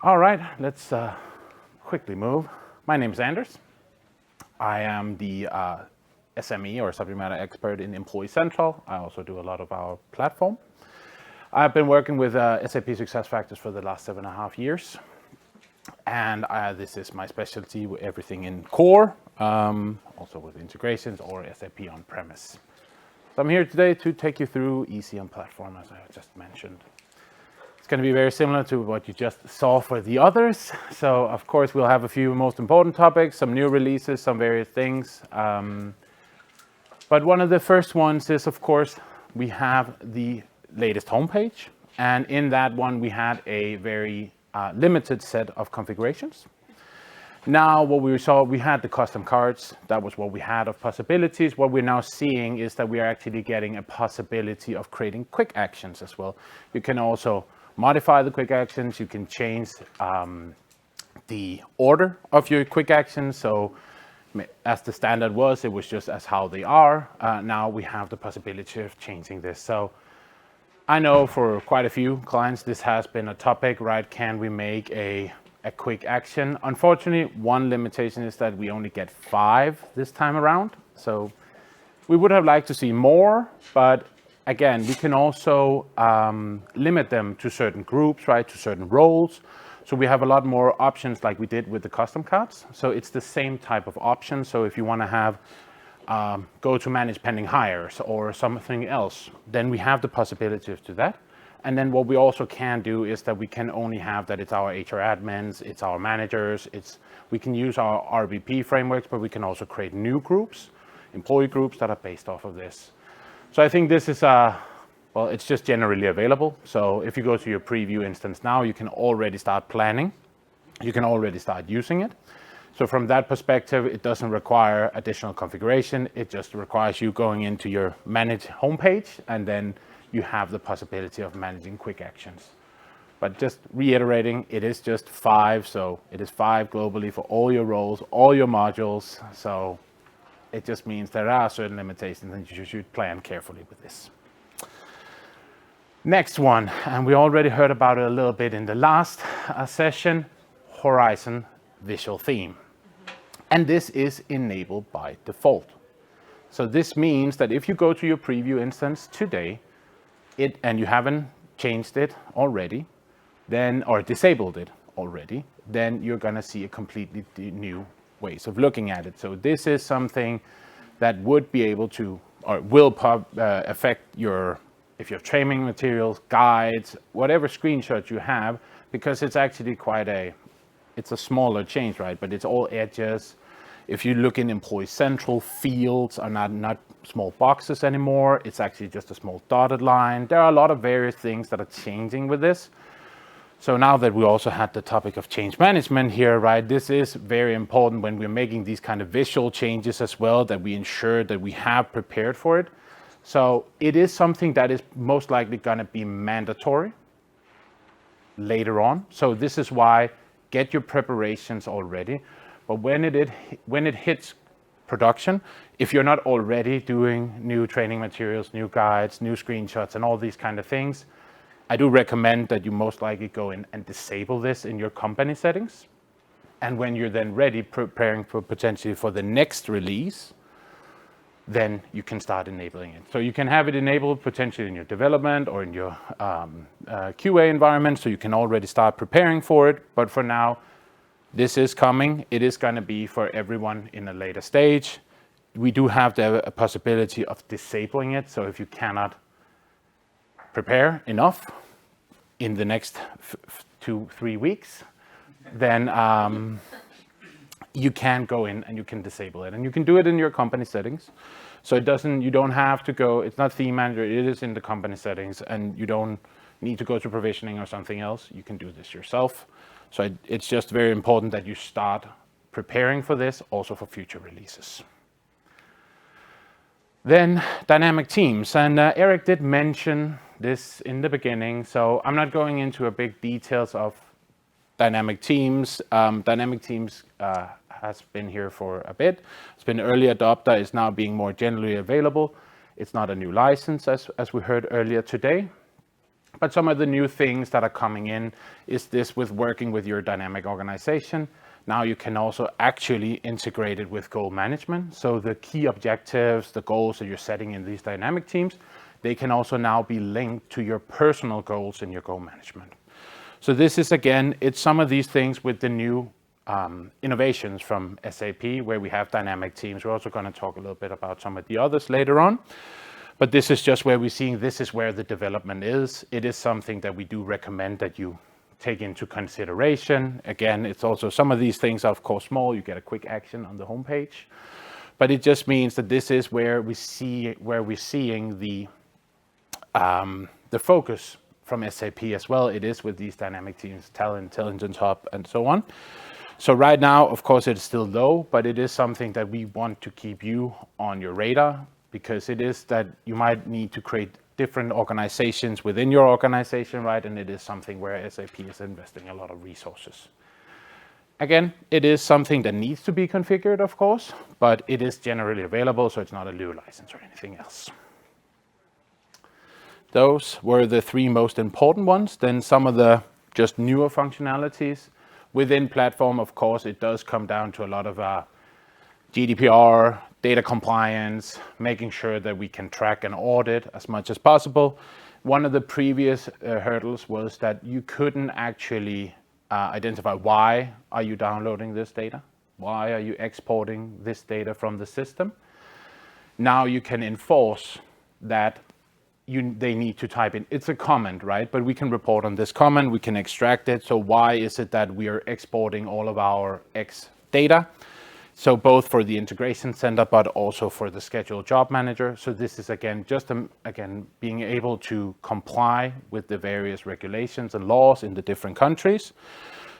All right, let's quickly move. My name is Anders. I am the SME or subject matter expert in Employee Central. I also do a lot of our platform. I've been working with SAP SuccessFactors for the last 7.5 years. And this is my specialty with everything in core, also with integrations or SAP on-premise. So I'm here today to take you through EC on platform, as I just mentioned. It's going to be very similar to what you just saw for the others. So of course, we'll have a few most important topics, some new releases, some various things. But one of the first ones is, of course, we have the latest homepage. And in that one, we had a very limited set of configurations. Now, what we saw, we had the custom cards. That was what we had of possibilities. What we're now seeing is that we are actually getting a possibility of creating quick actions as well. You can also modify the quick actions. You can change the order of your quick actions. So as the standard was, it was just as how they are. Now we have the possibility of changing this. So I know for quite a few clients, this has been a topic, right? Can we make a quick action? Unfortunately, one limitation is that we only get 5 this time around. So we would have liked to see more, but again, we can also limit them to certain groups, right? To certain roles. So we have a lot more options like we did with the custom cards. So it's the same type of option. So if you want to have go to manage pending hires or something else, then we have the possibility to do that. And then what we also can do is that we can only have that it's our HR admins, it's our managers, we can use our RBP frameworks, but we can also create new groups, employee groups that are based off of this. So I think this is, well, it's just generally available. So if you go to your preview instance now, you can already start planning. You can already start using it. So from that perspective, it doesn't require additional configuration. It just requires you going into your manage homepage, and then you have the possibility of managing quick actions. But just reiterating, it is just 5. So it is 5 globally for all your roles, all your modules. So it just means there are certain limitations and you should plan carefully with this. Next one, and we already heard about it a little bit in the last session, Horizon Visual Theme. And this is enabled by default. So this means that if you go to your preview instance today, and you haven't changed it already, then, or disabled it already, then you're gonna see a completely new ways of looking at it. So this is something that would be able to, or will affect your, if you have training materials, guides, whatever screenshots you have, because it's actually it's a smaller change, right? But it's all edges. If you look in Employee Central, fields are not small boxes anymore. It's actually just a small dotted line. There are a lot of various things that are changing with this. So now that we also had the topic of change management here, right? This is very important when we're making these kind of visual changes as well, that we ensure that we have prepared for it. So it is something that is most likely gonna be mandatory later on. So this is why get your preparations already. But when it hits production, if you're not already doing new training materials, new guides, new screenshots, and all these kind of things, I do recommend that you most likely go in and disable this in your company settings. And when you're then ready, preparing for potentially for the next release, then you can start enabling it. So you can have it enabled potentially in your development or in your QA environment, so you can already start preparing for it. But for now, this is coming. It is going to be for everyone in a later stage. We do have the possibility of disabling it. So if you cannot prepare enough in the next 2-3 weeks, then you can go in and you can disable it. And you can do it in your company settings. So you don't have to go, it's not theme manager, it is in the company settings, and you don't need to go to provisioning or something else. You can do this yourself. So it's just very important that you start preparing for this also for future releases. Then dynamic teams, and Eric did mention this in the beginning, so I'm not going into a big details of dynamic teams. Dynamic teams has been here for a bit. It's been early adopter, it's now being more generally available. It's not a new license as we heard earlier today. But some of the new things that are coming in is this with working with your dynamic organization. Now you can also actually integrate it with goal management. So the key objectives, the goals that you're setting in these dynamic teams, they can also now be linked to your personal goals in your goal management. So this is, again, it's some of these things with the new innovations from SAP, where we have dynamic teams. We're also going to talk a little bit about some of the others later on. But this is just where we're seeing this is where the development is. It is something that we do recommend that you take into consideration. Again, it's also some of these things are of course small. You get a quick action on the homepage, but it just means that this is where we're seeing the focus from SAP as well. It is with these dynamic teams, Talent Intelligence Hub, and so on. So right now, of course, it's still low, but it is something that we want to keep you on your radar, because it is that you might need to create different organizations within your organization, right? And it is something where SAP is investing a lot of resources. Again, it is something that needs to be configured, of course, but it is generally available, so it's not a new license or anything else. Those were the three most important ones. Then some of the just newer functionalities within platform, of course, it does come down to a lot of GDPR, data compliance, making sure that we can track and audit as much as possible. One of the previous hurdles was that you couldn't actually identify why are you downloading this data? Why are you exporting this data from the system? Now you can enforce that they need to type in, it's a comment, right? But we can report on this comment, we can extract it. So why is it that we are exporting all of our X data? So both for the integration center, but also for the scheduled job manager. So this is again, just again, being able to comply with the various regulations and laws in the different countries.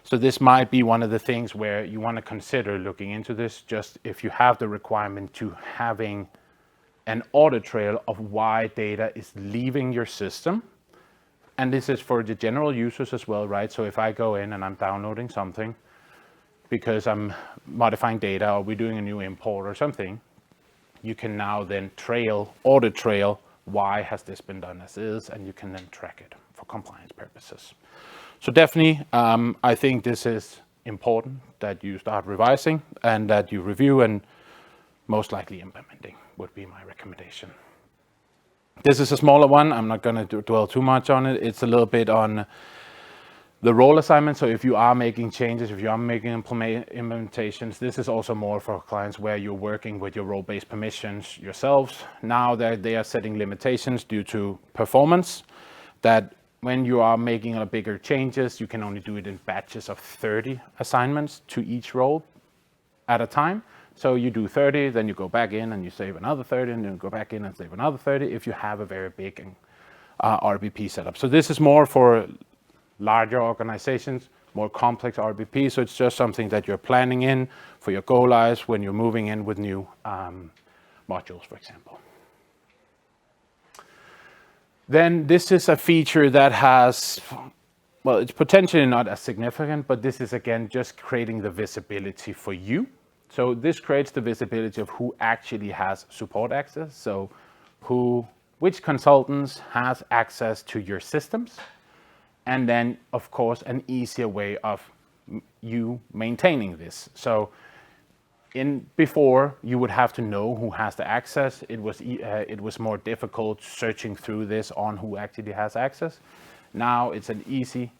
So this might be one of the things where you want to consider looking into this, just if you have the requirement to having an audit trail of why data is leaving your system. And this is for the general users as well, right? So if I go in and I'm downloading something, because I'm modifying data or we're doing a new import or something, you can now then audit trail, why has this been done as is, and you can then track it for compliance purposes. So definitely, I think this is important that you start revising and that you review and most likely implementing would be my recommendation. This is a smaller one. I'm not going to dwell too much on it. It's a little bit on the role assignment. So if you are making changes, if you are making implementations, this is also more for clients where you're working with your role-based permissions yourselves. Now that they are setting limitations due to performance, that when you are making a bigger changes, you can only do it in batches of 30 assignments to each role at a time. So you do 30, then you go back in and you save another 30, and then you go back in and save another 30 if you have a very big RBP setup. So this is more for larger organizations, more complex RBP. So it's just something that you're planning in for your go lives when you're moving in with new modules, for example. Then this is a feature that has, well, it's potentially not as significant, but this is again just creating the visibility for you. So this creates the visibility of who actually has support access. So which consultants has access to your systems. And then, of course, an easier way of you maintaining this. So before, you would have to know who has the access. It was more difficult searching through this on who actually has access. Now it's an easy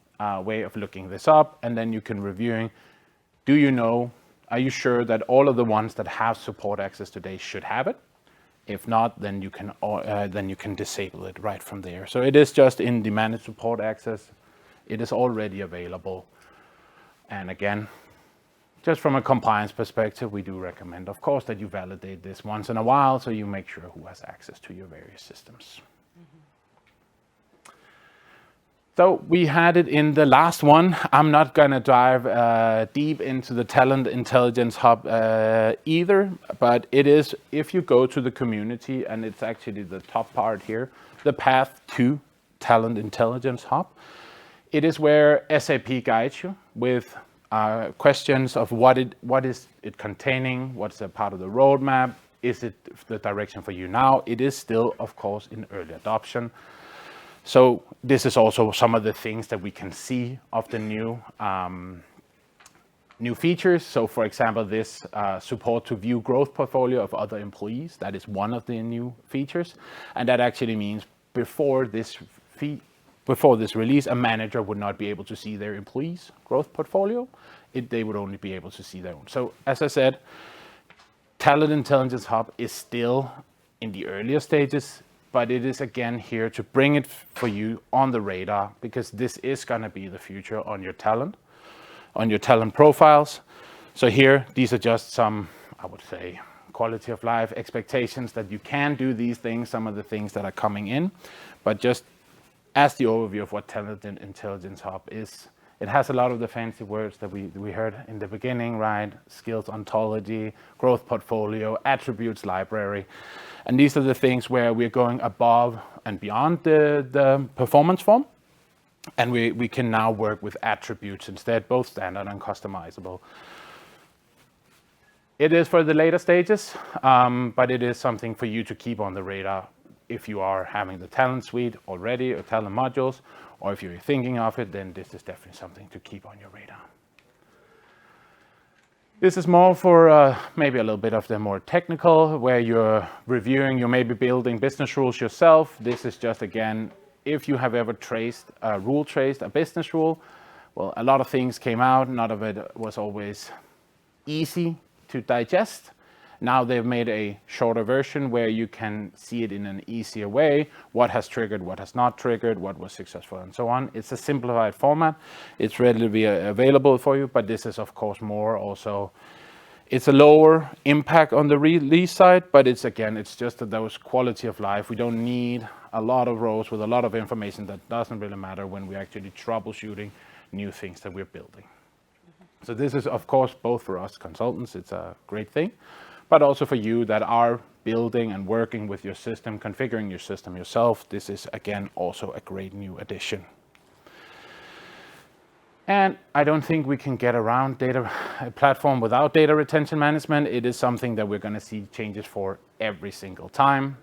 way of looking this up, and then you can reviewing. Are you sure that all of the ones that have support access today should have it? If not, then you can disable it right from there. So it is just in the managed support access. It is already available. And again, just from a compliance perspective, we do recommend, of course, that you validate this once in a while so you make sure who has access to your various systems. So we had it in the last one. I'm not going to dive deep into the Talent Intelligence Hub either, but it is, if you go to the community, and it's actually the top part here, the path to Talent Intelligence Hub, it is where SAP guides you with questions of what is it containing, what's a part of the roadmap, is it the direction for you now? It is still, of course, in early adoption. So this is also some of the things that we can see of the new features. So for example, this support to view growth portfolio of other employees, that is one of the new features. And that actually means before this release, a manager would not be able to see their employees' growth portfolio. They would only be able to see their own. So as I said, Talent Intelligence Hub is still in the earlier stages, but it is again here to bring it for you on the radar, because this is going to be the future on your talent profiles. So here, these are just some, I would say, quality of life expectations that you can do these things, some of the things that are coming in, but just as the overview of what Talent Intelligence Hub is. It has a lot of the fancy words that we heard in the beginning, right? Skills ontology, growth portfolio, attributes library. And these are the things where we're going above and beyond the performance form. And we can now work with attributes instead, both standard and customizable. It is for the later stages, but it is something for you to keep on the radar if you are having the talent suite already or talent modules, or if you're thinking of it, then this is definitely something to keep on your radar. This is more for maybe a little bit of the more technical, where you're reviewing, you may be building business rules yourself. This is just, again, if you have ever rule traced a business rule, well, a lot of things came out. None of it was always easy to digest. Now they've made a shorter version where you can see it in an easier way, what has triggered, what has not triggered, what was successful, and so on. It's a simplified format. It's readily available for you, but this is of course more also, it's a lower impact on the release side, but it's just those quality of life. We don't need a lot of rows with a lot of information that doesn't really matter when we're actually troubleshooting new things that we're building. So this is of course both for us consultants, it's a great thing, but also for you that are building and working with your system, configuring your system yourself. This is, again, also a great new addition. And I don't think we can get around data platform without data retention management. It is something that we're going to see changes for every single time.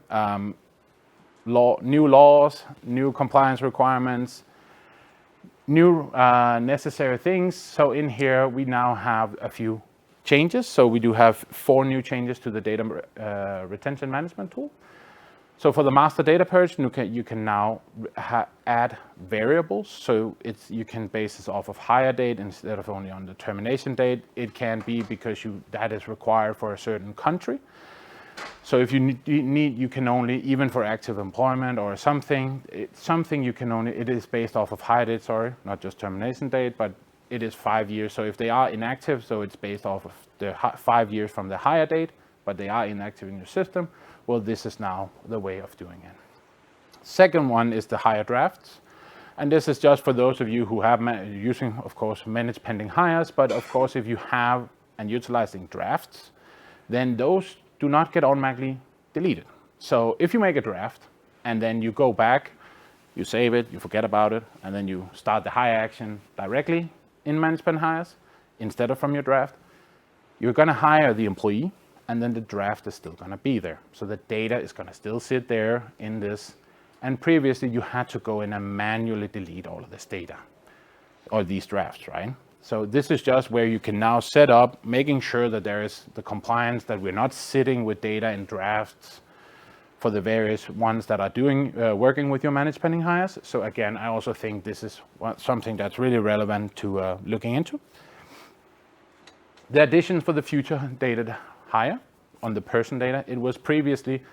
New laws, new compliance requirements, new necessary things. So in here, we now have a few changes. So we do have 4 new changes to the data retention management tool. So for the master data purge, you can now add variables. So you can base this off of hire date instead of only on the termination date. It can be because that is required for a certain country. So if you need, you can only, even for active employment or something you can only, it is based off of hire date, sorry, not just termination date, but it is 5 years. So if they are inactive, so it's based off of the 5 years from the hire date, but they are inactive in your system, well, this is now the way of doing it. Second one is the hire drafts. And this is just for those of you who have using, of course, manage pending hires, but of course, if you have and utilizing drafts, then those do not get automatically deleted. So if you make a draft and then you go back, you save it, you forget about it, and then you start the hire action directly in management hires instead of from your draft, you're going to hire the employee, and then the draft is still going to be there. So the data is going to still sit there in this. And previously, you had to go in and manually delete all of this data or these drafts, right? So this is just where you can now set up, making sure that there is the compliance, that we're not sitting with data in drafts for the various ones that are working with your managed pending hires. So again, I also think this is something that's really relevant to looking into. The additions for the future dated hire on the person data, it was previously,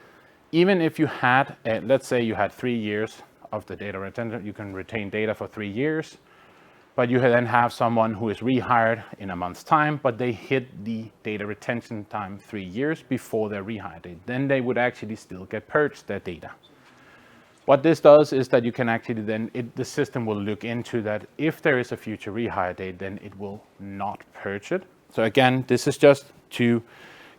even if you had, let's say you had 3 years of the data retention, you can retain data for 3 years, but you then have someone who is rehired in a month's time, but they hit the data retention time 3 years before their rehire date. Then they would actually still get purged their data. What this does is that you can actually then, the system will look into that. If there is a future rehire date, then it will not purge it. So again, this is just to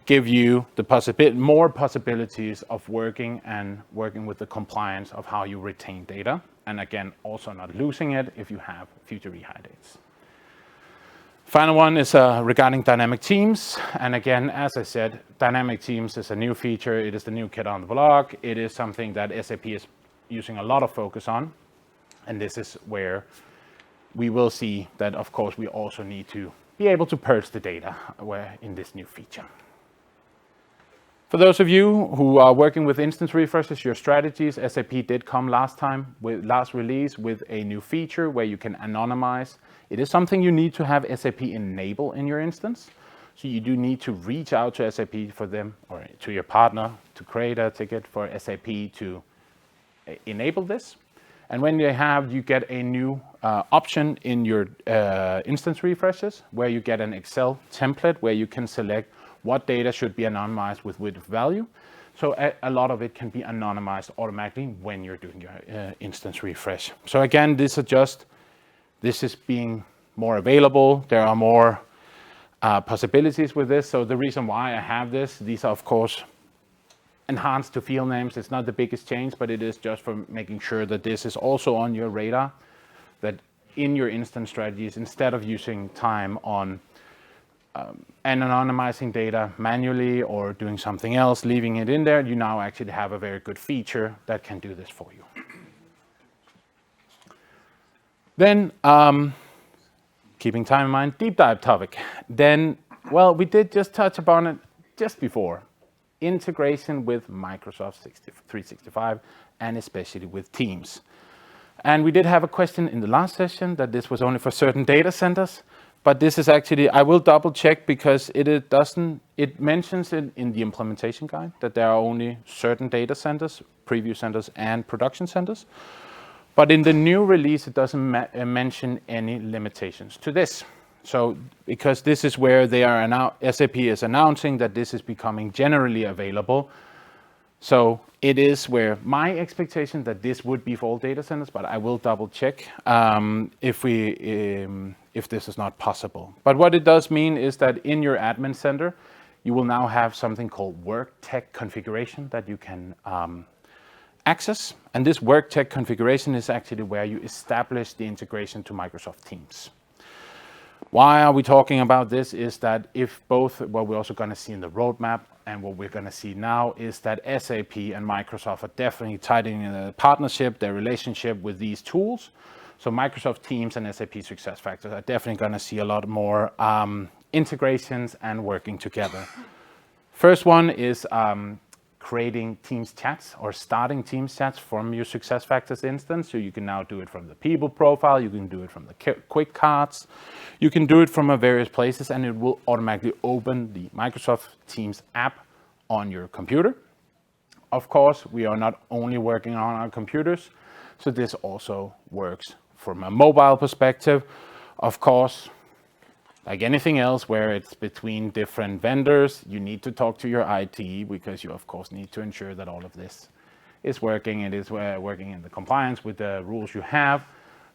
give you the more possibilities of working with the compliance of how you retain data. And again, also not losing it if you have future rehire dates. Final one is regarding dynamic teams. And again, as I said, dynamic teams is a new feature. It is the new kid on the block. It is something that SAP is using a lot of focus on. And this is where we will see that, of course, we also need to be able to purge the data in this new feature. For those of you who are working with instance refreshes, your strategies, SAP did come last release with a new feature where you can anonymize. It is something you need to have SAP enable in your instance. So you do need to reach out to SAP for them, or to your partner, to create a ticket for SAP to enable this. And when you get a new option in your instance refreshes, where you get an Excel template where you can select what data should be anonymized with which value. So a lot of it can be anonymized automatically when you're doing your instance refresh. So again, this is being more available. There are more possibilities with this. So the reason why I have these are of course enhanced to field names. It's not the biggest change, but it is just for making sure that this is also on your radar, that in your instance strategies, instead of using time on anonymizing data manually or doing something else, leaving it in there, you now actually have a very good feature that can do this for you. Then, keeping time in mind, deep dive topic. Then, well, we did just touch upon it just before. Integration with Microsoft 365 and especially with Teams. And we did have a question in the last session that this was only for certain data centers. But this is actually, I will double check because it mentions it in the implementation guide that there are only certain data centers, preview centers and production centers. But in the new release, it doesn't mention any limitations to this. So because this is where SAP is announcing that this is becoming generally available. So it is where my expectation that this would be for all data centers, but I will double check if this is not possible. But what it does mean is that in your admin center, you will now have something called work tech configuration that you can access. And this work tech configuration is actually where you establish the integration to Microsoft Teams. Why are we talking about this is that if both, what we're also going to see in the roadmap and what we're going to see now is that SAP and Microsoft are definitely tightening a partnership, their relationship with these tools. So Microsoft Teams and SAP SuccessFactors are definitely going to see a lot more integrations and working together. First one is creating Teams chats or starting Teams chats from your SuccessFactors instance. So you can now do it from the people profile, you can do it from the quick cards, you can do it from various places, and it will automatically open the Microsoft Teams app on your computer. Of course, we are not only working on our computers, so this also works from a mobile perspective. Of course, like anything else where it's between different vendors, you need to talk to your IT because you of course need to ensure that all of this is working. It is working in the compliance with the rules you have.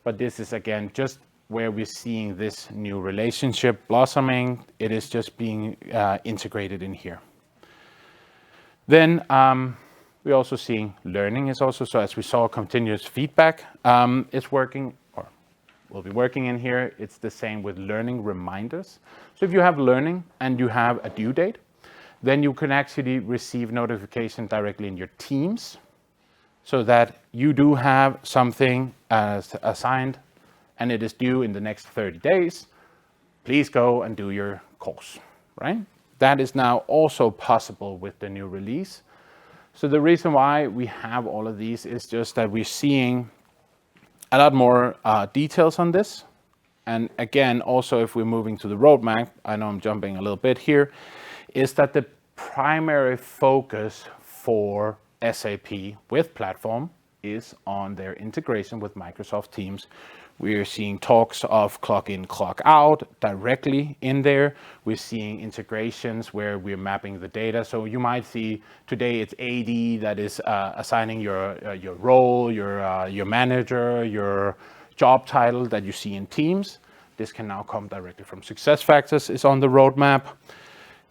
But this is again just where we're seeing this new relationship blossoming. It is just being integrated in here. Then we're also seeing learning is also, so as we saw continuous feedback, it's working, or will be working in here. It's the same with learning reminders. So if you have learning and you have a due date, then you can actually receive notification directly in your Teams so that you do have something assigned and it is due in the next 30 days. Please go and do your course, right? That is now also possible with the new release. So the reason why we have all of these is just that we're seeing a lot more details on this. And again, also if we're moving to the roadmap, I know I'm jumping a little bit here, is that the primary focus for SAP with Platform is on their integration with Microsoft Teams. We're seeing talks of clock in, clock out directly in there. We're seeing integrations where we're mapping the data. So you might see today it's AD that is assigning your role, your manager, your job title that you see in Teams. This can now come directly from SuccessFactors, is on the roadmap.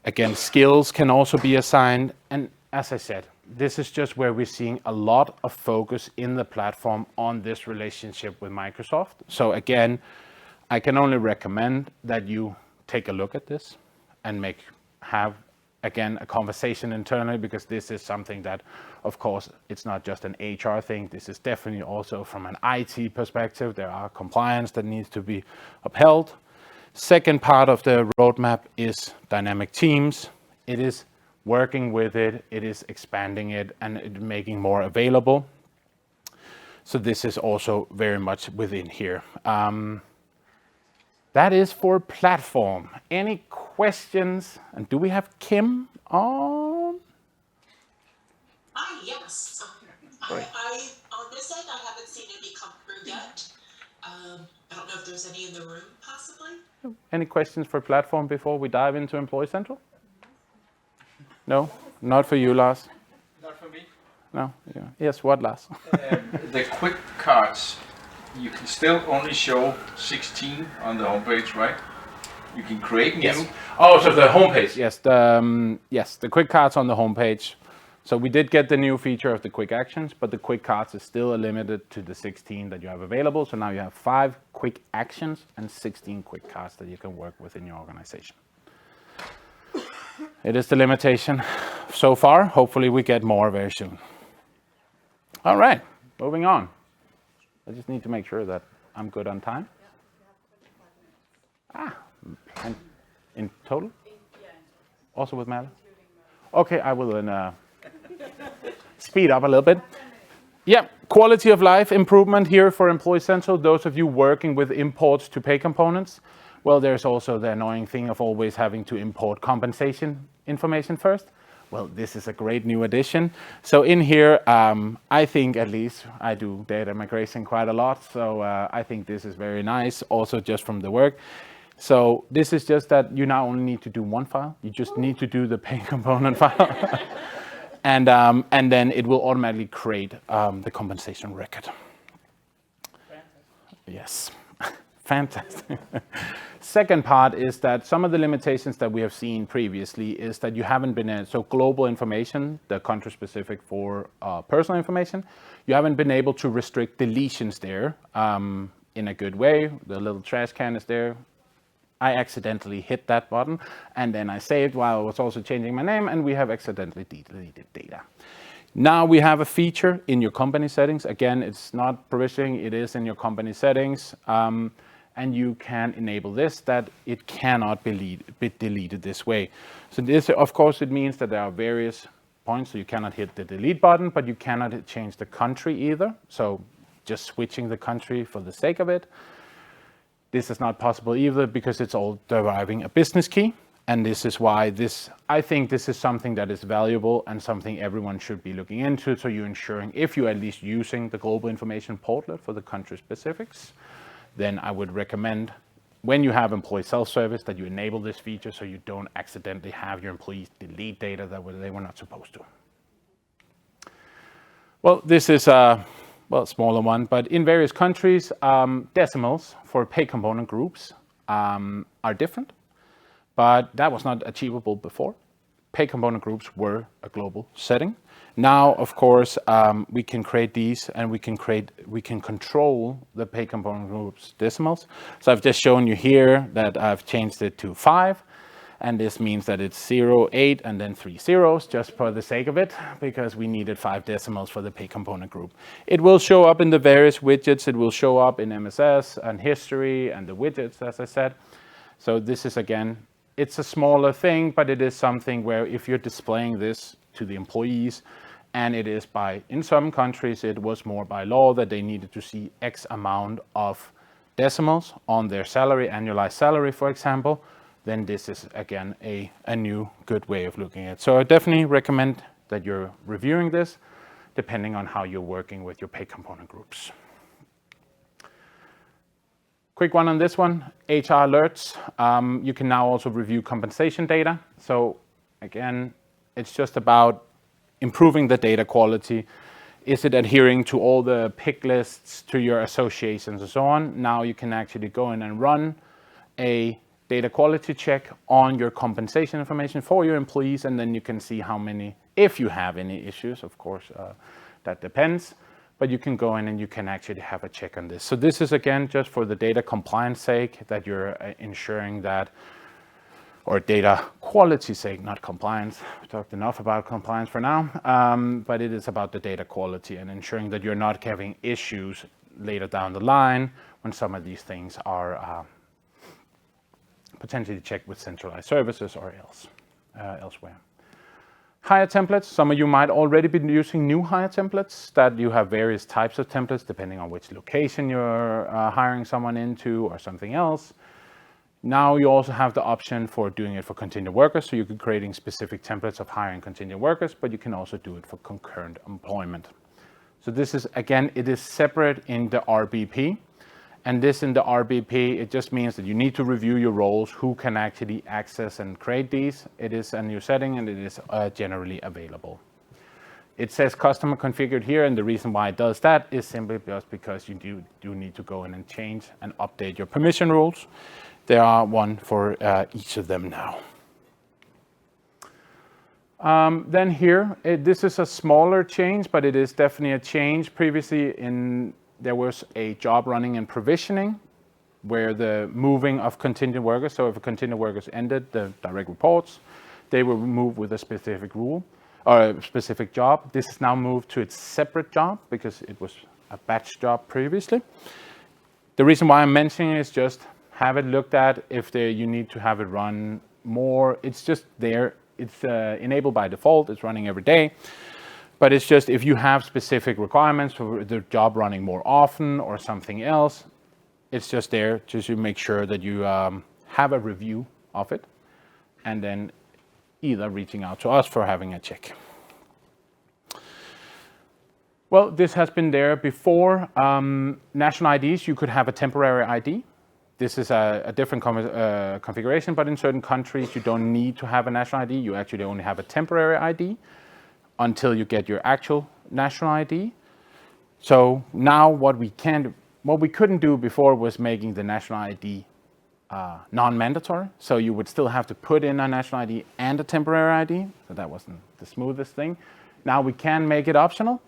Again, skills can also be assigned. And as I said, this is just where we're seeing a lot of focus in the platform on this relationship with Microsoft. So again, I can only recommend that you take a look at this and have again, a conversation internally, because this is something that, of course, it's not just an HR thing. This is definitely also from an IT perspective. There are compliance that needs to be upheld. Second part of the roadmap is dynamic teams. It is working with it, it is expanding it, and it making more available. So this is also very much within here. That is for platform. Any questions? And do we have Kim on? Yes. I on this end, I haven't seen any come through yet. I don't know if there's any in the room, possibly. Any questions for platform before we dive into Employee Central? No, not for you, Lars. Not for me. No. Yeah. Yes. What, Lars? The quick cards, you can still only show 16 on the homepage, right? You can create new. Yes. Oh, so the homepage. Yes. The quick cards on the homepage. So we did get the new feature of the quick actions, but the quick cards is still limited to the 16 that you have available. So now you have 5 quick actions and 16 quick cards that you can work with in your organization. It is the limitation so far. Hopefully we get more very soon. All right, moving on. I just need to make sure that I'm good on time. And in total? Also with Matt? Okay, I will then speed up a little bit. Yeah, quality of life improvement here for Employee Central. Those of you working with imports to pay components, well, there's also the annoying thing of always having to import compensation information first. Well, this is a great new addition. So in here, I think at least I do data migration quite a lot. So I think this is very nice, also just from the work. So this is just that you now only need to do one file. You just need to do the pay component file. And then it will automatically create the compensation record. Fantastic. Yes, fantastic. Second part is that some of the limitations that we have seen previously is that you haven't been so global information, the country specific for personal information, you haven't been able to restrict deletions there in a good way. The little trash can is there. I accidentally hit that button and then I saved while I was also changing my name, and we have accidentally deleted data. Now we have a feature in your company settings. Again, it's not provisioning, it is in your company settings. And you can enable this, that it cannot be deleted this way. So this, of course, it means that there are various points. So you cannot hit the delete button, but you cannot change the country either. So just switching the country for the sake of it. This is not possible either because it's all deriving a business key. And this is why I think this is something that is valuable and something everyone should be looking into. So you're ensuring, if you're at least using the global information portlet for the country specifics, then I would recommend when you have employee self-service that you enable this feature so you don't accidentally have your employees delete data that they were not supposed to. Well, this is a smaller one, but in various countries, decimals for pay component groups are different, but that was not achievable before. Pay component groups were a global setting. Now, of course, we can create these and we can control the pay component groups decimals. So I've just shown you here that I've changed it to 5. And this means that it's 0, 8, and then 3 zeros, just for the sake of it, because we needed 5 decimals for the pay component group. It will show up in the various widgets. It will show up in MSS and history and the widgets, as I said. So this is, again, it's a smaller thing, but it is something where if you're displaying this to the employees, and it is in some countries, it was more by law that they needed to see X amount of decimals on their salary, annualized salary, for example, then this is, again, a new good way of looking at it. So I definitely recommend that you're reviewing this, depending on how you're working with your pay component groups. Quick one on this one, HR alerts. You can now also review compensation data. So again, it's just about improving the data quality. Is it adhering to all the pick lists, to your associations and so on? Now you can actually go in and run a data quality check on your compensation information for your employees, and then you can see how many, if you have any issues, of course, that depends, but you can go in and you can actually have a check on this. So this is, again, just for the data compliance sake, that you're ensuring that or data quality sake, not compliance. We talked enough about compliance for now, but it is about the data quality and ensuring that you're not having issues later down the line when some of these things are potentially checked with centralized services or elsewhere. Hire templates. Some of you might already be using new hire templates that you have various types of templates depending on which location you're hiring someone into or something else. Now you also have the option for doing it for contingent workers, so you could creating specific templates of hiring contingent workers, but you can also do it for concurrent employment. So this is, again, it is separate in the RBP, and this in the RBP, it just means that you need to review your roles, who can actually access and create these. It is a new setting and it is generally available. It says customer configured here, and the reason why it does that is simply just because you do need to go in and change and update your permission rules. There are one for each of them now. Then here, this is a smaller change, but it is definitely a change. Previously, there was a job running and provisioning, where the moving of contingent workers, so if a contingent workers ended the direct reports, they were moved with a specific rule or a specific job. This is now moved to its separate job because it was a batch job previously. The reason why I'm mentioning it is just have it looked at if you need to have it run more. It's just there. It's enabled by default. It's running every day. But it's just if you have specific requirements for the job running more often or something else, it's just there just to make sure that you have a review of it and then either reaching out to us for having a check. Well, this has been there before. National IDs, you could have a temporary ID. This is a different configuration, but in certain countries, you don't need to have a national ID. You actually only have a temporary ID until you get your actual national ID. So now what we couldn't do before was making the national ID non-mandatory. So you would still have to put in a national ID and a temporary ID. So that wasn't the smoothest thing. Now we can make it optional.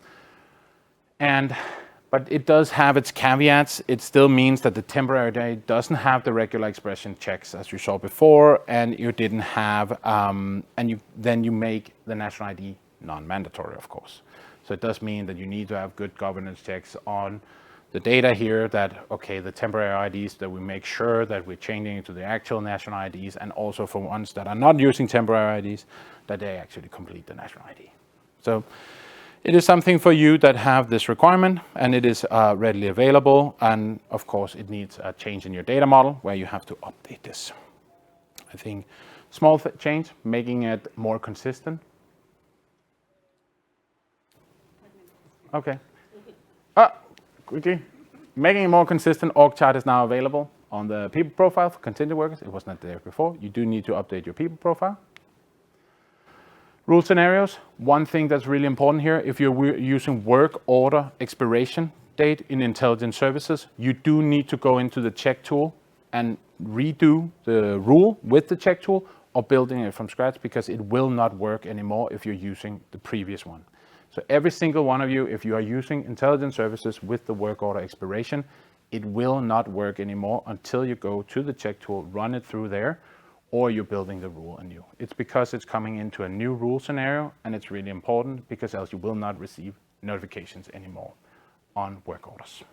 But it does have its caveats. It still means that the temporary ID doesn't have the regular expression checks as you saw before, and you didn't have, then you make the national ID non-mandatory, of course. So it does mean that you need to have good governance checks on the data here that, okay, the temporary IDs, that we make sure that we're changing it to the actual national IDs, and also for ones that are not using temporary IDs, that they actually complete the national ID. So it is something for you that have this requirement, and it is readily available. And of course, it needs a change in your data model where you have to update this. I think small change, making it more consistent. Okay. Quickly, making it more consistent. Org chart is now available on the people profile for contingent workers. It was not there before. You do need to update your people profile. Rule scenarios, one thing that's really important here, if you're using work order expiration date in intelligent services, you do need to go into the check tool and redo the rule with the check tool or building it from scratch, because it will not work anymore if you're using the previous one. So every single one of you, if you are using intelligent services with the work order expiration, it will not work anymore until you go to the check tool, run it through there, or you're building the rule anew. It's because it's coming into a new rule scenario, and it's really important because else you will not receive notifications anymore on work orders.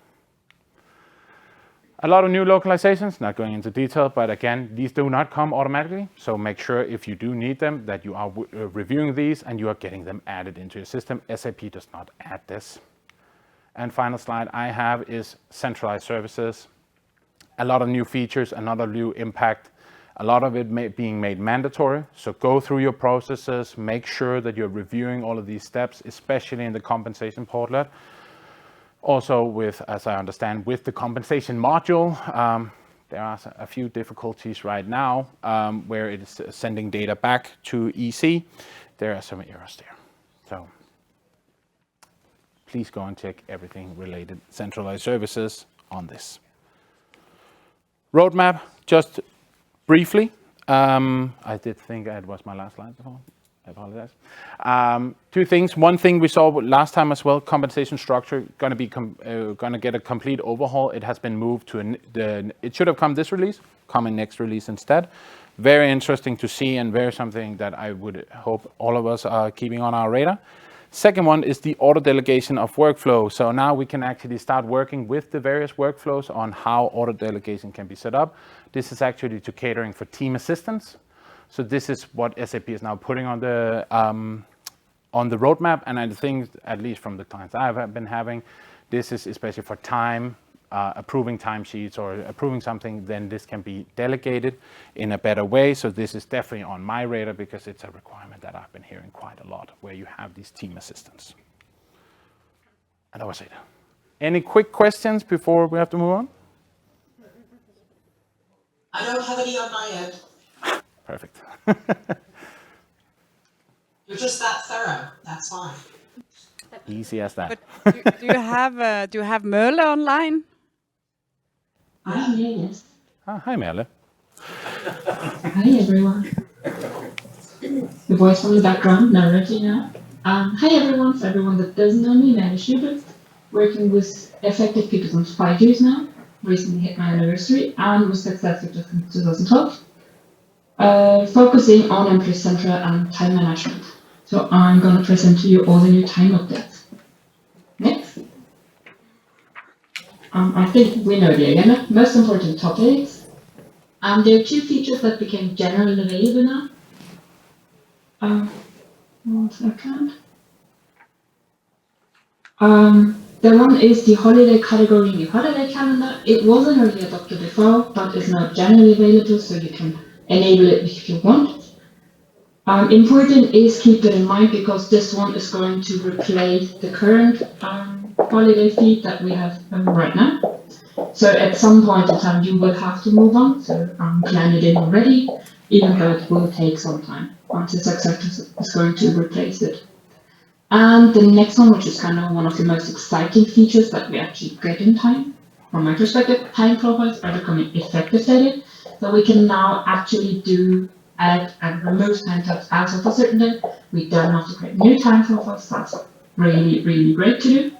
A lot of new localizations, not going into detail, but again, these do not come automatically. So make sure if you do need them that you are reviewing these and you are getting them added into your system. SAP does not add this. And final slide I have is centralized services. A lot of new features, another new impact. A lot of it being made mandatory. So go through your processes, make sure that you're reviewing all of these steps, especially in the compensation portal. Also with, as I understand, with the compensation module, there are a few difficulties right now where it is sending data back to EC. There are some errors there. So please go and check everything related centralized services on this. Roadmap, just briefly, I did think it was my last slide before. I apologize. Two things. One thing we saw last time as well, compensation structure going to be going to get a complete overhaul. It has been moved to it should have come this release, coming next release instead. Very interesting to see, and very something that I would hope all of us are keeping on our radar. Second one is the auto delegation of workflow. So now we can actually start working with the various workflows on how auto delegation can be set up. This is actually to catering for team assistance. So this is what SAP is now putting on the roadmap, and I think, at least from the clients I've been having, this is especially for time, approving timesheets or approving something, then this can be delegated in a better way. So this is definitely on my radar because it's a requirement that I've been hearing quite a lot, where you have these team assistants. And that was it. Any quick questions before we have to move on? I don't have any on my end. Perfect. You're just that thorough. That's fine. Easy as that. But do you have Merle online? I am here, yes. Hi, Merle. Hi, everyone. The voice from the background, narrating now. Hi, everyone. For everyone that doesn't know me, I'm Schubert, working with effective people since 5 years now. Recently hit my anniversary, and with SuccessFactors since 2012. Focusing on Employee Central and time management. So I'm going to present to you all the new time updates. Next. I think we know the agenda. Most important topics. There are two features that became generally available now. 1 second. The one is the holiday category in the holiday calendar. It wasn't early adopted before, but is now generally available, so you can enable it if you want. Important is keep it in mind because this one is going to replace the current holiday feed that we have right now. So at some point in time you will have to move on, so plan it in already, even though it will take some time until SuccessFactors is going to replace it. And the next one, which is kind of one of the most exciting features that we actually get in time, from my perspective, time profiles are becoming effective data. So we can now actually add and remove time tabs as of a certain day. We don't have to create new time profiles. That's really, really great to do.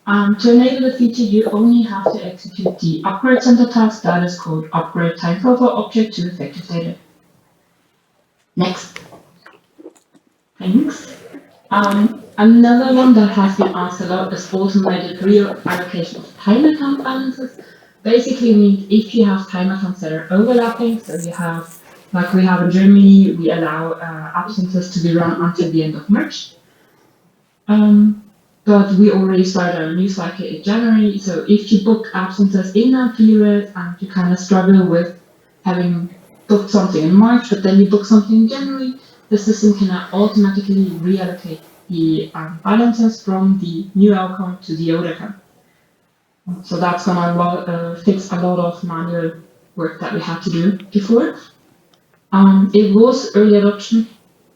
To enable the feature, you only have to execute the upgrade center task that is called upgrade time profile object to effective data. Next. Thanks. Another one that has been asked a lot is automated reallocation of time account balances. Basically means if you have time accounts that are overlapping, so you have, like we have in Germany, we allow absences to be run until the end of March. But we already started our new cycle in January, so if you book absences in that period and you kind of struggle with having booked something in March, but then you book something in January, the system can automatically reallocate the balances from the new account to the old account. So that's going to fix a lot of manual work that we had to do before. It was early adoption,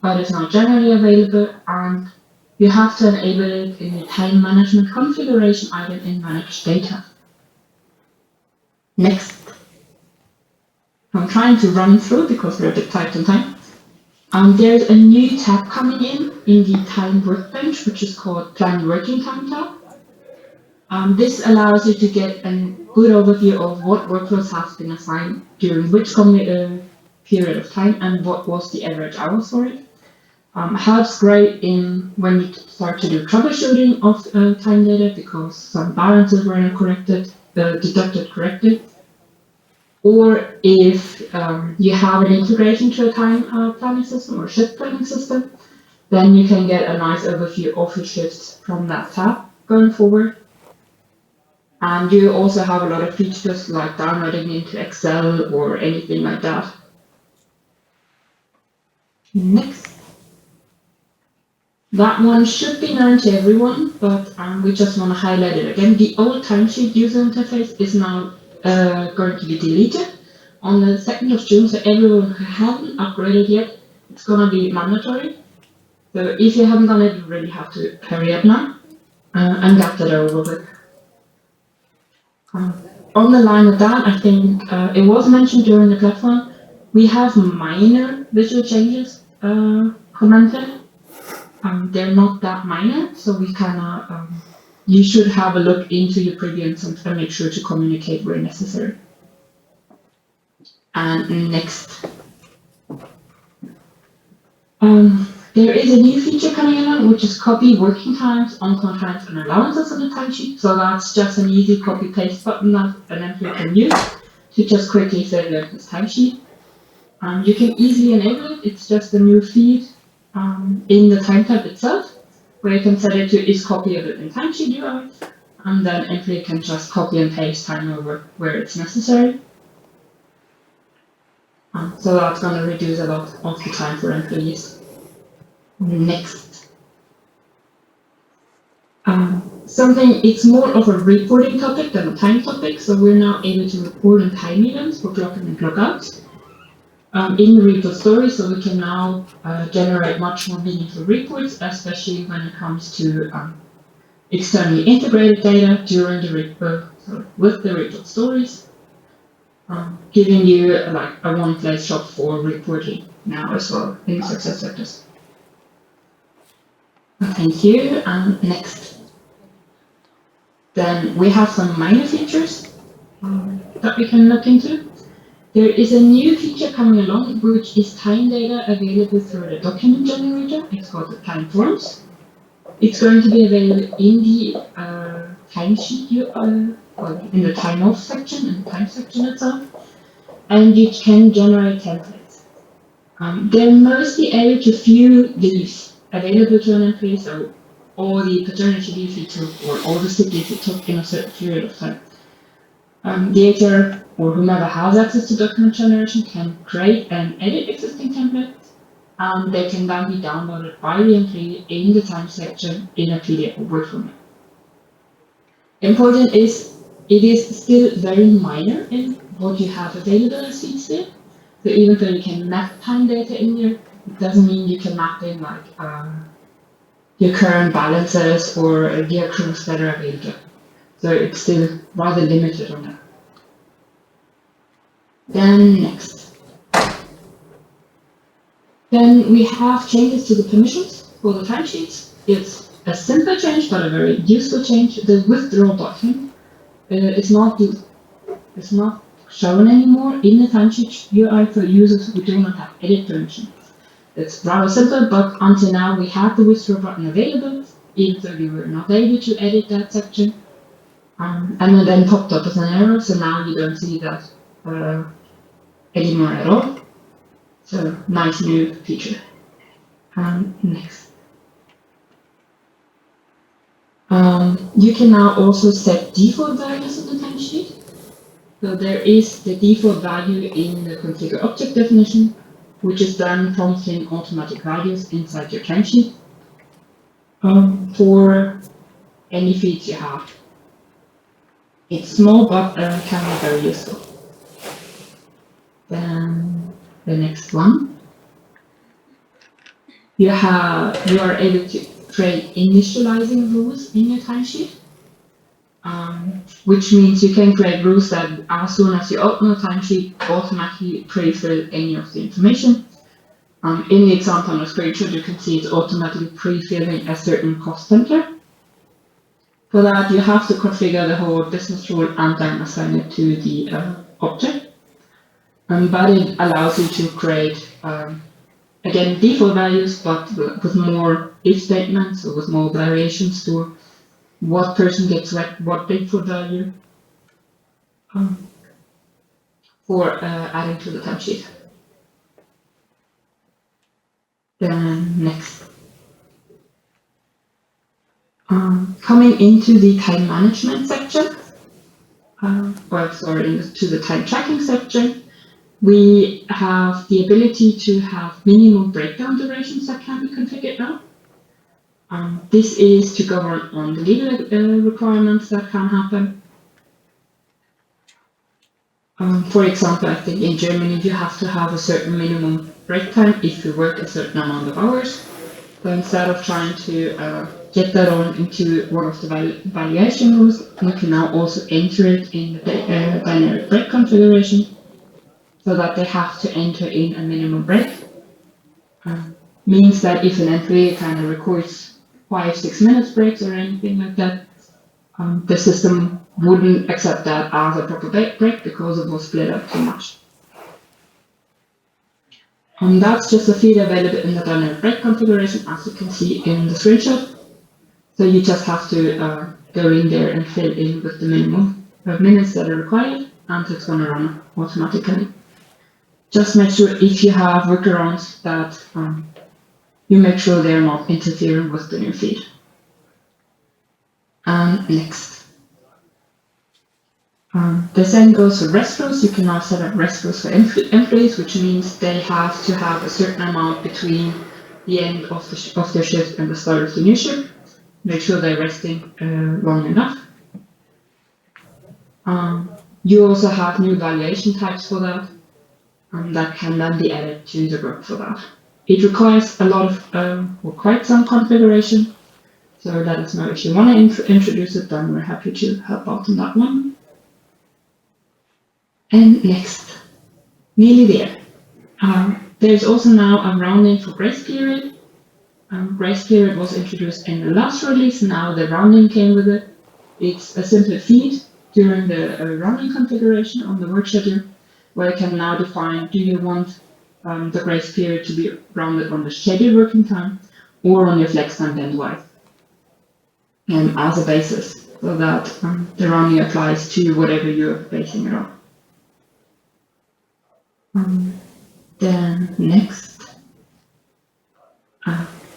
but it's now generally available, and you have to enable it in the time management configuration item in Manage Data. Next. I'm trying to run through because we're a bit tight on time. There's a new tab coming in the time workbench, which is called Planned Working Time tab. This allows you to get a good overview of what workloads have been assigned during which period of time and what was the average hours for it. Helps great in when you start to do troubleshooting of time data because some balances were not deducted correctly. Or if you have an integration to a time planning system or shift planning system, then you can get a nice overview of your shifts from that tab going forward. And you also have a lot of features like downloading into Excel or anything like that. Next. That one should be known to everyone, but we just want to highlight it again. The old timesheet user interface is now going to be deleted on the 2nd of June, so everyone who hasn't upgraded yet, it's going to be mandatory. So if you haven't done it, you really have to hurry up now and get that over with. On the line of that, I think it was mentioned during the platform, we have minor visual changes commented. They're not that minor, so we you should have a look into your previous and make sure to communicate where necessary. And next. There is a new feature coming along, which is copy working times, on-call times, and allowances on the timesheet. So that's just an easy copy-paste button that an employee can use to just quickly fill in his timesheet. You can easily enable it. It's just a new feed in the time tab itself, where you can set it to is copyable in timesheet UI, and then employee can just copy and paste time over where it's necessary. So that's going to reduce a lot of the time for employees. Next. It's more of a reporting topic than a time topic, so we're now able to report on time events for clock in and clock out in report stories, so we can now generate much more meaningful reports, especially when it comes to externally integrated data during the report, with the report stories. Giving you like a one-place shop for reporting now as well in SuccessFactors. Thank you. Next. Then we have some minor features that we can look into. There is a new feature coming along, which is time data available through the document generator. It's called the time forms. It's going to be available in the timesheet in the time off section and the time section itself, and you can generate templates. They're mostly able to view leaves available to an employee, so all the paternity leave he took or all the sick leave he took in a certain period of time. The HR or whomever has access to document generation can create and edit existing templates, and they can then be downloaded by the employee in the time section in a PDF or Word format. Important is, it is still very minor in what you have available as feeds there. So even though you can map time data in there, it doesn't mean you can map in like your current balances or the accruals that are available. So it's still rather limited on that. Then next. Then we have changes to the permissions for the timesheets. It's a simple change, but a very useful change. The withdraw button is not shown anymore in the timesheet UI for users who do not have edit permission. It's rather simple, but until now we have the withdraw button available, even though we were not able to edit that section. And it then popped up as an error, so now you don't see that anymore at all. So nice new feature. Next. You can now also set default values in the timesheet. So there is the default value in the configure object definition, which is then prompting automatic values inside your timesheet for any feeds you have. It's small, but can be very useful. Then the next one. You are able to create initializing rules in your timesheet, which means you can create rules that as soon as you open a timesheet, automatically pre-fill any of the information. In the example on the screenshot, you can see it's automatically pre-filling a certain cost center. For that, you have to configure the whole business rule and then assign it to the object. But it allows you to create, again, default values, but with more if statements, or with more variations to what person gets what default value for adding to the timesheet. Then next. Coming into the time management section, into the time tracking section, we have the ability to have minimum breakdown durations that can be configured now. This is to govern on the legal requirements that can happen. For example, I think in Germany you have to have a certain minimum break time if you work a certain amount of hours. So instead of trying to get that on into one of the valuation rules, you can now also enter it in the dynamic break configuration, so that they have to enter in a minimum break. means that if an employee kind of records 5-6 minutes breaks or anything like that, the system wouldn't accept that as a proper break because it was split up too much. And that's just a feed available in the dynamic break configuration, as you can see in the screenshot. So you just have to go in there and fill in with the minimum of minutes that are required, and it's going to run automatically. Just make sure if you have workarounds that you make sure they're not interfering with the new feed. And next. The same goes for rest rows. You can now set up rest rows for employees, which means they have to have a certain amount between the end of their shift and the start of the new shift. Make sure they're resting long enough. You also have new evaluation types for that, that can then be added to the group for that. It requires a lot of, or quite some configuration, so let us know if you want to introduce it, then we're happy to help out on that one. And next, nearly there. There's also now a rounding for grace period. Grace period was introduced in the last release, now the rounding came with it. It's a simple feed during the rounding configuration on the work schedule, where you can now define, do you want the grace period to be rounded on the scheduled working time or on your flex time bandwidth as a basis, so that the rounding applies to whatever you're basing it on. Then next,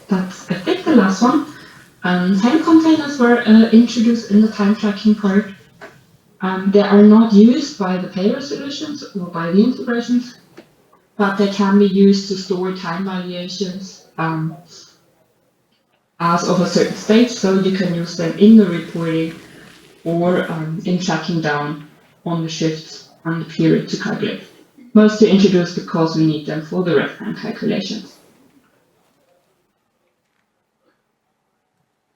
that's I think the last one. Time containers were introduced in the time tracking part. They are not used by the payroll solutions or by the integrations, but they can be used to store time variations as of a certain stage, so you can use them in the reporting or in tracking down on the shifts and the period to calculate. Mostly introduced because we need them for the rest time calculations.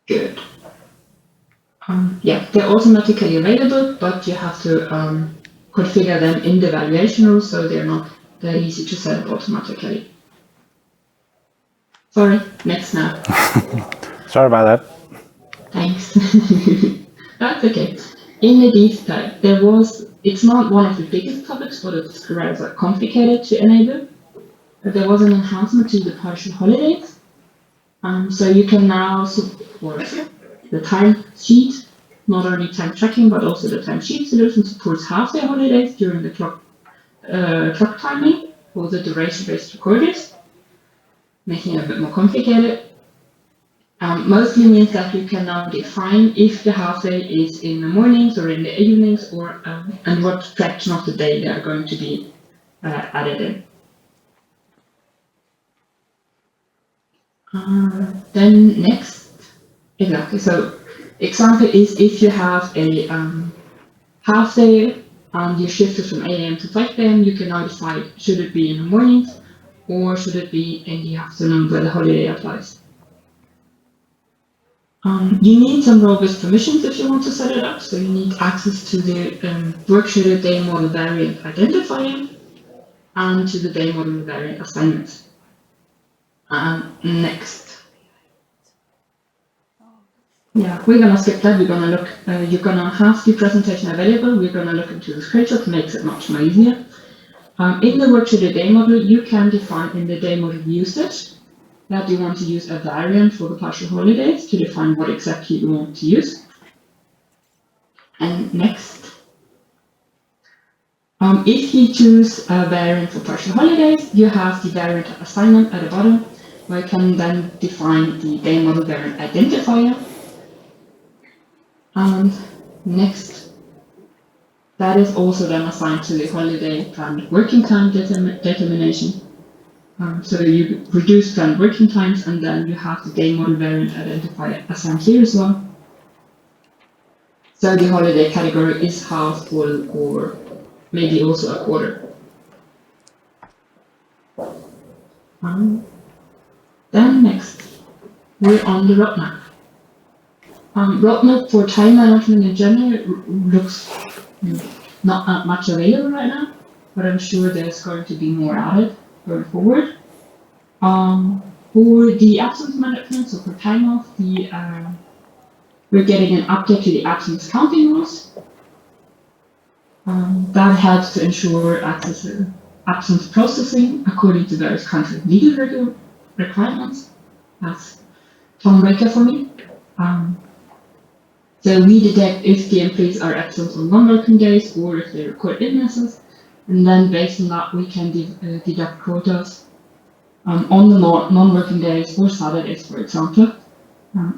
Good. Yeah, they're automatically available, but you have to configure them in the evaluation rules, so they're not that easy to set up automatically. Sorry, next now. Sorry about that. Thanks. That's okay. In the deep type, it's not one of the biggest topics, but it's rather complicated to enable. There was an enhancement to the partial holidays. So you can now support the time sheet, not only time tracking, but also the time sheet solution supports half-day holidays during the clock timing for the duration-based recorders, making it a bit more complicated. Mostly means that you can now define if the half-day is in the mornings or in the evenings, or and what fraction of the day they are going to be added in. Then next, exactly. So example is if you have a half day and your shift is from 8 AM to 5 PM, you can now decide should it be in the mornings or should it be in the afternoon where the holiday applies. You need some robust permissions if you want to set it up. So you need access to the work schedule day model variant identifier and to the day model variant assignments. Next. Yeah, we're gonna skip that. We're gonna look, you're gonna have the presentation available. We're gonna look into the screenshot, makes it much more easier. In the work schedule day model, you can define in the day model usage that you want to use a variant for the partial holidays to define what exactly you want to use. And next. If you choose a variant for partial holidays, you have the variant assignment at the bottom, where you can then define the day model variant identifier. And next, that is also then assigned to the holiday planned working time determination. So you reduce planned working times, and then you have the day model variant identifier assigned here as well. So the holiday category is half, full, or maybe also a quarter. Then next, we're on the roadmap. Roadmap for time management in general looks not that much available right now, but I'm sure there's going to be more added going forward. For the absence management, so for time off, we're getting an update to the absence counting rules. That helps to ensure absence processing according to various country legal requirements. That's tongue breaker for me. So we detect if the employees are absent on non-working days or if they record illnesses, and then based on that we can deduct quotas on the non-working days or Saturdays, for example,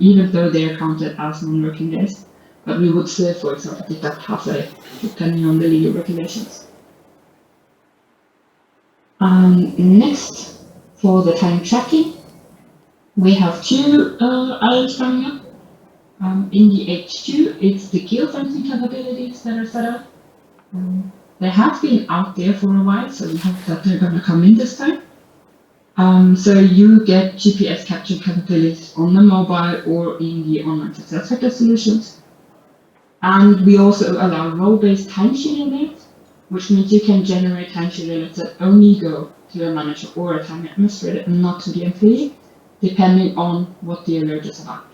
even though they are counted as non-working days. But we would still, for example, deduct half a day, depending on the legal regulations. Next, for the time tracking, we have two items coming up. In the H2, it's the geofencing capabilities that are set up. They have been out there for a while, so we hope that they're going to come in this time. So you get GPS capture capabilities on the mobile or in the online SuccessFactors solutions. And we also allow role-based timesheet alerts, which means you can generate timesheet alerts that only go to a manager or a time administrator and not to the employee, depending on what the alert is about.